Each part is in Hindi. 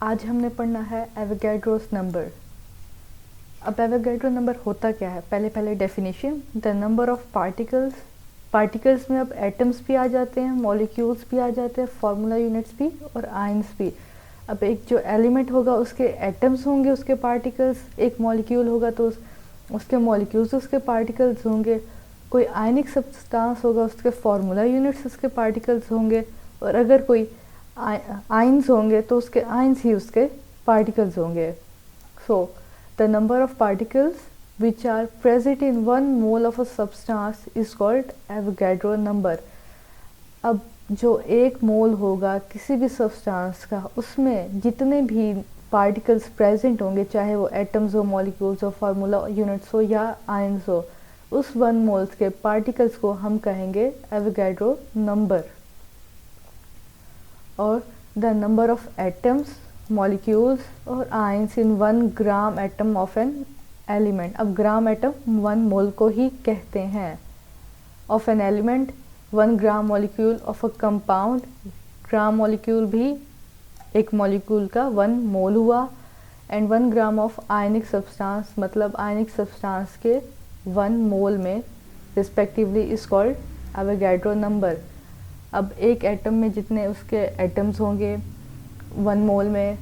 आज हमने पढ़ना है एवोगैड्रोस नंबर। अब एवोगैड्रो नंबर होता क्या है, पहले definition. The number of particles में अब एटम्स भी आ जाते हैं, मॉलिक्यूल्स भी आ जाते हैं, फार्मूला यूनिट्स भी और आयंस भी। अब एक जो एलिमेंट होगा उसके एटम्स होंगे, उसके पार्टिकल्स। एक मॉलिक्यूल होगा तो उसके मॉलिक्यूल्स उसके पार्टिकल्स होंगे। कोई आयनिक सब्सटेंस होगा उसके फार्मूला यूनिट्स उसके पार्टिकल्स होंगे। और अगर कोई आयंस होंगे तो उसके आयंस ही उसके पार्टिकल्स होंगे। So the number of particles which are present in one mole of a substance is called Avogadro number। अब जो एक मोल होगा किसी भी सब्सटेंस का, उसमें जितने भी पार्टिकल्स प्रेजेंट होंगे, चाहे वो एटम्स हो, मॉलिक्यूल्स हो, फार्मूला यूनिट्स हो या आयंस हो, उस वन मोल्स के पार्टिकल्स को हम कहेंगे एवोगैड्रो नंबर। और the number of atoms, molecules और ions in 1 gram atom of an element. अब ग्राम एटम 1 मोल को ही कहते हैं। Of an element 1 gram molecule of a compound. Gram molecule भी एक मॉलिक्यूल का 1 मोल हुआ। And 1 gram of ionic substance, मतलब आयनिक सब्सटेंस के 1 मोल में respectively is called Avogadro number. अब एक एटम में जितने उसके एटम्स होंगे 1 मोल में,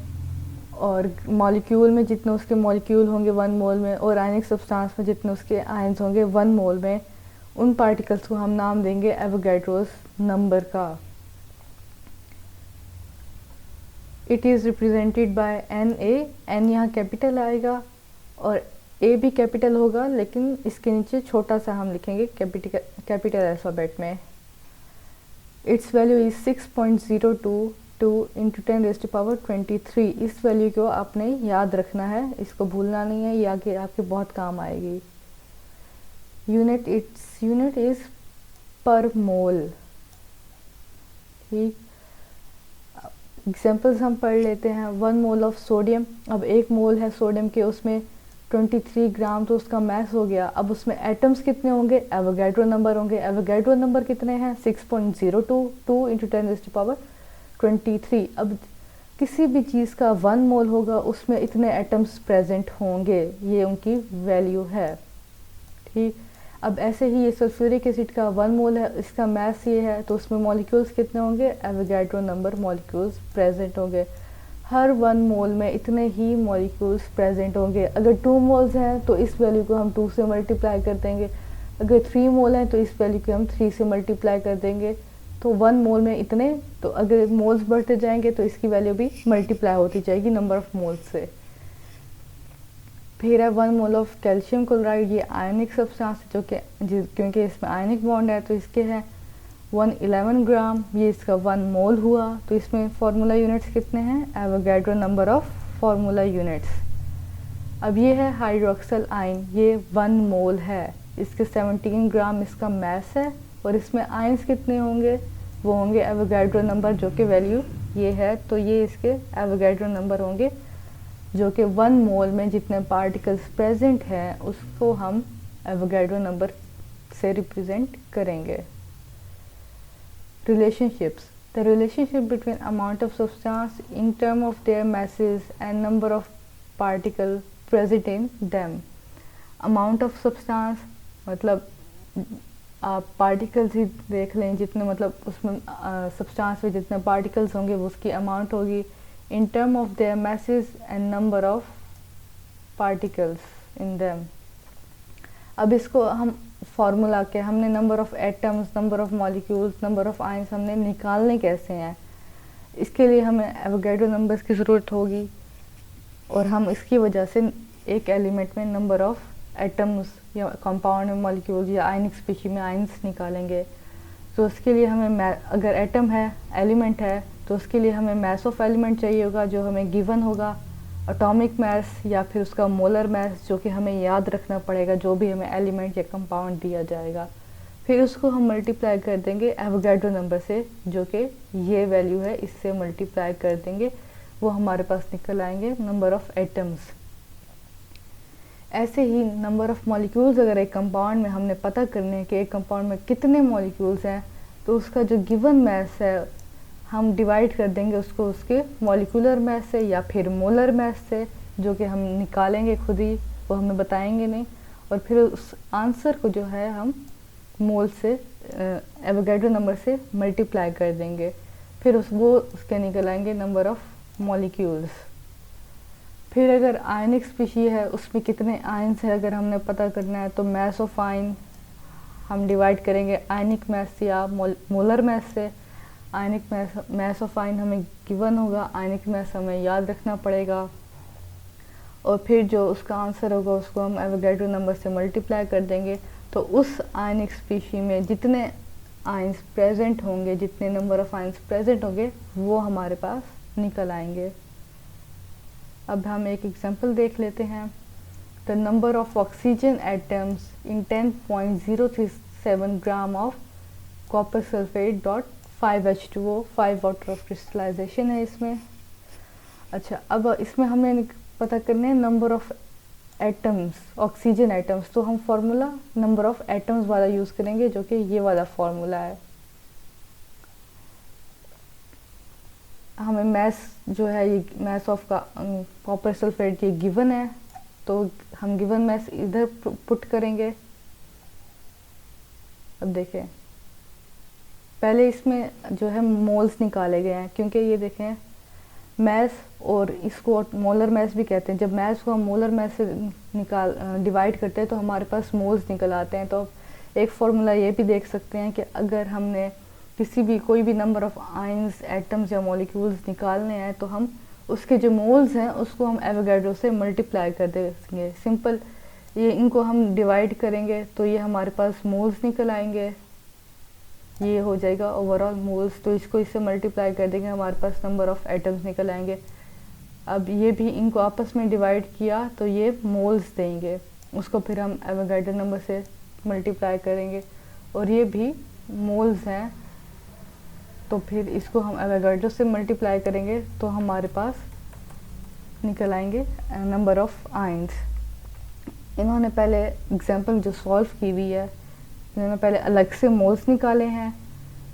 और मॉलिक्यूल में जितने उसके मॉलिक्यूल होंगे 1 मोल में, और आयनिक सब्सटेंस में जितने उसके आयंस होंगे 1 मोल में, उन पार्टिकल्स को हम नाम देंगे एवोगैड्रोस नंबर का। It is represented by N यहाँ कैपिटल आएगा और ए भी कैपिटल होगा, लेकिन इसके नीचे छोटा सा हम लिखेंगे कैपिटल अल्फ़ाबेट में। It's value is 6.022 into 10⁻23। इस वैल्यू को आपने याद रखना है, इसको भूलना नहीं है, ये आगे आपके बहुत काम आएगी। इट्स यूनिट इज पर मोल। ठीक, एग्जाम्पल्स हम पढ़ लेते हैं। 1 मोल ऑफ सोडियम। अब 1 मोल है सोडियम के, उसमें 23 ग्राम तो उसका मैस हो गया। अब उसमें एटम्स कितने होंगे, एवोगैड्रो नंबर होंगे। एवोगैड्रो नंबर कितने हैं, 6.022 इंटू 10⁻23। अब किसी भी चीज़ का 1 मोल होगा उसमें इतने एटम्स प्रेजेंट होंगे, ये उनकी वैल्यू है। ठीक, अब ऐसे ही ये सल्फ्यूरिक एसिड का 1 मोल है, इसका मैस ये है, तो उसमें मॉलिक्यूल्स कितने होंगे, एवोगैड्रो नंबर मॉलिक्यूल्स प्रेजेंट होंगे। हर 1 मोल में इतने ही मॉलिक्यूल्स प्रेजेंट होंगे। अगर 2 मोल्स हैं तो इस वैल्यू को हम 2 से मल्टीप्लाई कर देंगे। अगर 3 मोल हैं तो इस वैल्यू को हम 3 से मल्टीप्लाई कर देंगे। तो 1 मोल में इतने, तो अगर मोल्स बढ़ते जाएंगे तो इसकी वैल्यू भी मल्टीप्लाई होती जाएगी नंबर ऑफ मोल्स से। फिर है 1 मोल ऑफ कैल्शियम क्लोराइड। ये आयनिक सब्सटेंस जो कि क्योंकि इसमें आयनिक बॉन्ड है तो इसके हैं 111 ग्राम, ये इसका 1 मोल हुआ। तो इसमें फार्मूला यूनिट्स कितने हैं, Avogadro number of formula units. अब ये है हाइड्रोक्सल आयन, ये 1 मोल है, इसके 17 ग्राम इसका मैस है। और इसमें आयंस कितने होंगे, वो होंगे एवोगैड्रो नंबर जो कि वैल्यू ये है। तो ये इसके एवोगैड्रो नंबर होंगे जो कि 1 मोल में जितने पार्टिकल्स प्रेजेंट हैं उसको हम एवोगैड्रो नंबर से रिप्रेजेंट करेंगे। Relationships. The relationship between amount of substance in term of their masses and number of particle present in them. Amount of substance मतलब आप पार्टिकल्स ही देख लें, जितने मतलब उसमें सब्सटेंस में जितने पार्टिकल्स होंगे वो उसकी अमाउंट होगी। In term of their masses and number of particles in them. अब इसको हम फार्मूला के हमने number of atoms, number of molecules, number of ions हमने निकालने कैसे हैं, इसके लिए हमें एवोगैड्रो नंबर्स की ज़रूरत होगी। और हम इसकी वजह से एक एलिमेंट में नंबर ऑफ़ एटम्स या कंपाउंड में मॉलिक्यूल्स या आयनिक स्पीशी में आयंस निकालेंगे। तो उसके लिए हमें अगर एटम है, एलिमेंट है, तो उसके लिए हमें मैस ऑफ एलिमेंट चाहिए होगा जो हमें गिवन होगा, एटॉमिक मैस या फिर उसका मोलर मैस जो कि हमें याद रखना पड़ेगा जो भी हमें एलिमेंट या कंपाउंड दिया जाएगा। फिर उसको हम मल्टीप्लाई कर देंगे एवोगैड्रो नंबर से, जो कि ये वैल्यू है, इससे मल्टीप्लाई कर देंगे, वो हमारे पास निकल आएंगे नंबर ऑफ़ एटम्स। ऐसे ही नंबर ऑफ़ मॉलिक्यूल्स अगर एक कंपाउंड में हमने पता करने हैं कि एक कंपाउंड में कितने मॉलिक्यूल्स हैं, तो उसका जो गिवन मैस है हम डिवाइड कर देंगे उसको उसके मॉलिक्यूलर मास से या फिर मोलर मास से, जो कि हम निकालेंगे खुद ही, वो हमें बताएंगे नहीं। और फिर उस आंसर को जो है हम मोल से एवोगैड्रो नंबर से मल्टीप्लाई कर देंगे, फिर उसके निकल आएंगे नंबर ऑफ मॉलिक्यूल्स। फिर अगर आयनिक स्पीशी है उसमें कितने आयन्स है अगर हमने पता करना है, तो मास ऑफ आयन हम डिवाइड करेंगे आयनिक मास या मोलर मास से। आयनिक मास ऑफ आयन हमें गिवन होगा, आयनिक मास हमें याद रखना पड़ेगा, और फिर जो उसका आंसर होगा उसको हम एवोगैड्रो नंबर से मल्टीप्लाई कर देंगे। तो उस आयनिक स्पीशी में जितने आयन्स प्रेजेंट होंगे, जितने नंबर ऑफ आयन्स प्रेजेंट होंगे, वो हमारे पास निकल आएंगे। अब हम एक एग्जांपल देख लेते हैं। The number of oxygen atoms in 10.037 gram of copper sulphate dot 5H2O, 5 water of crystallization है इसमें। अच्छा, अब इसमें हमें पता करने हैं number of atoms, oxygen atoms. तो हम फार्मूला नंबर ऑफ एटम्स वाला यूज़ करेंगे, जो कि ये वाला फार्मूला है। हमें मास जो है, ये मास ऑफ का कॉपर सल्फेट ये गिवन है, तो हम गिवन मास इधर पुट करेंगे। अब देखें, पहले इसमें जो है मोल्स निकाले गए हैं, क्योंकि ये देखें मैस, और इसको मोलर मैस भी कहते हैं। जब मैस को हम मोलर मैस से डिवाइड करते हैं तो हमारे पास मोल्स निकल आते हैं। तो एक फार्मूला ये भी देख सकते हैं कि अगर हमने कोई भी नंबर ऑफ आयन्स, एटम्स या मॉलिक्यूल्स निकालने हैं, तो हम उसके जो मोल्स हैं उसको हम एवोगैड्रो से मल्टीप्लाई कर देंगे। सिंपल, ये इनको हम डिवाइड करेंगे तो ये हमारे पास मोल्स निकल आएंगे, ये हो जाएगा ओवरऑल मोल्स। तो इसको इससे मल्टीप्लाई कर देंगे, हमारे पास नंबर ऑफ एटम्स निकल आएंगे। अब ये भी इनको आपस में डिवाइड किया तो ये मोल्स देंगे, उसको फिर हम एवोगैड्रो नंबर से मल्टीप्लाई करेंगे, और ये भी मोल्स हैं, तो फिर इसको हम एवोगैड्रो से मल्टीप्लाई करेंगे तो हमारे पास निकल आएंगे नंबर ऑफ आयन्स। इन्होंने पहले एग्जाम्पल जो सॉल्व की हुई है, इन्होंने पहले अलग से मोल्स निकाले हैं।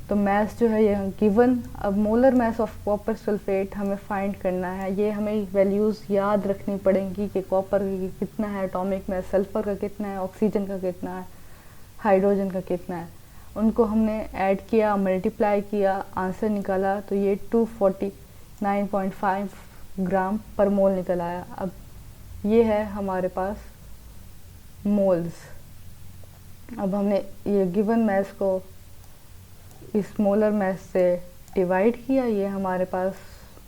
तो मैस जो है ये गिवन। अब molar mass of copper sulphate हमें फाइंड करना है। ये हमें वैल्यूज़ याद रखनी पड़ेंगी कि कॉपर का कितना है एटॉमिक मैस, सल्फ़र का कितना है, ऑक्सीजन का कितना है, हाइड्रोजन का कितना है। उनको हमने ऐड किया, मल्टीप्लाई किया, आंसर निकाला, तो ये 249.5 ग्राम पर मोल निकल आया। अब ये है हमारे पास मोल्स। अब हमने ये गिवन मैस को इस मोलर मैस से डिवाइड किया, ये हमारे पास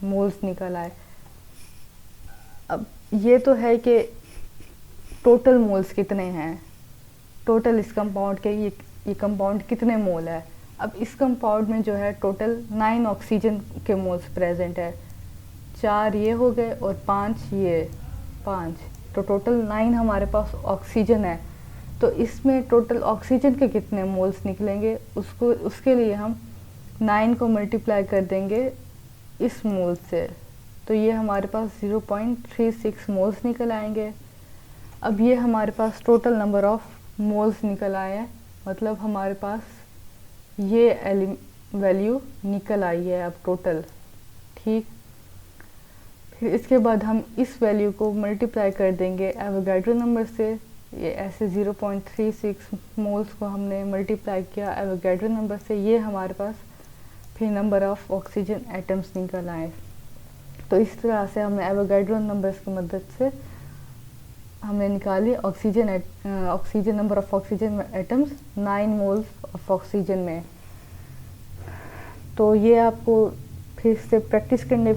मोल्स निकल आए। अब ये तो है कि टोटल मोल्स कितने हैं, टोटल इस कंपाउंड के ये कंपाउंड कितने मोल है। अब इस कंपाउंड में जो है टोटल 9 ऑक्सीजन के मोल्स प्रेजेंट है, 4 ये हो गए और 5 ये, 5, तो टोटल 9 हमारे पास ऑक्सीजन है। तो इसमें टोटल ऑक्सीजन के कितने मोल्स निकलेंगे, उसके लिए हम 9 को मल्टीप्लाई कर देंगे इस मोल से, तो ये हमारे पास 0.36 मोल्स निकल आएंगे। अब ये हमारे पास टोटल नंबर ऑफ मोल्स निकल आए हैं, मतलब हमारे पास ये वैल्यू निकल आई है अब टोटल, ठीक। फिर इसके बाद हम इस वैल्यू को मल्टीप्लाई कर देंगे एवोगैड्रो नंबर से। ये ऐसे 0.36 मोल्स को हमने मल्टीप्लाई किया एवोगैड्रो नंबर से, ये हमारे पास फिर नंबर ऑफ ऑक्सीजन एटम्स निकल आए। तो इस तरह से हमने एवोगैड्रो नंबर्स की मदद से हमने निकाली oxygen number of oxygen atoms 9 moles of oxygen में। तो ये आपको फिर से प्रैक्टिस करनी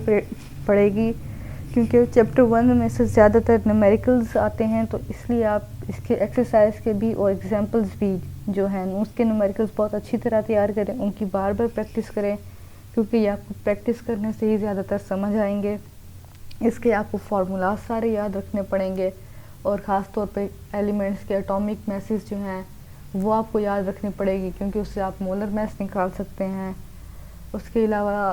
पड़ेगी, क्योंकि चैप्टर 1 में से ज़्यादातर न्यूमेरिकल्स आते हैं, तो इसलिए आप इसके एक्सरसाइज के भी और एग्जांपल्स भी जो हैं उसके न्यूमेरिकल्स बहुत अच्छी तरह तैयार करें, उनकी बार बार प्रैक्टिस करें, क्योंकि ये आपको प्रैक्टिस करने से ही ज़्यादातर समझ आएंगे। इसके आपको फार्मूलाज सारे याद रखने पड़ेंगे, और ख़ास तौर पे एलिमेंट्स के एटॉमिक मैसेज जो हैं वो आपको याद रखनी पड़ेगी, क्योंकि उससे आप मोलर मैस निकाल सकते हैं। उसके अलावा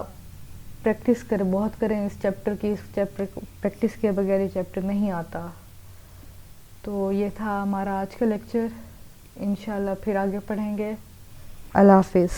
प्रैक्टिस करें, बहुत करें इस चैप्टर की। इस चैप्टर को प्रैक्टिस के बगैर ये चैप्टर नहीं आता। तो ये था हमारा आज का लेक्चर, इंशाल्लाह फिर आगे पढ़ेंगे। अल्लाह हाफिज़।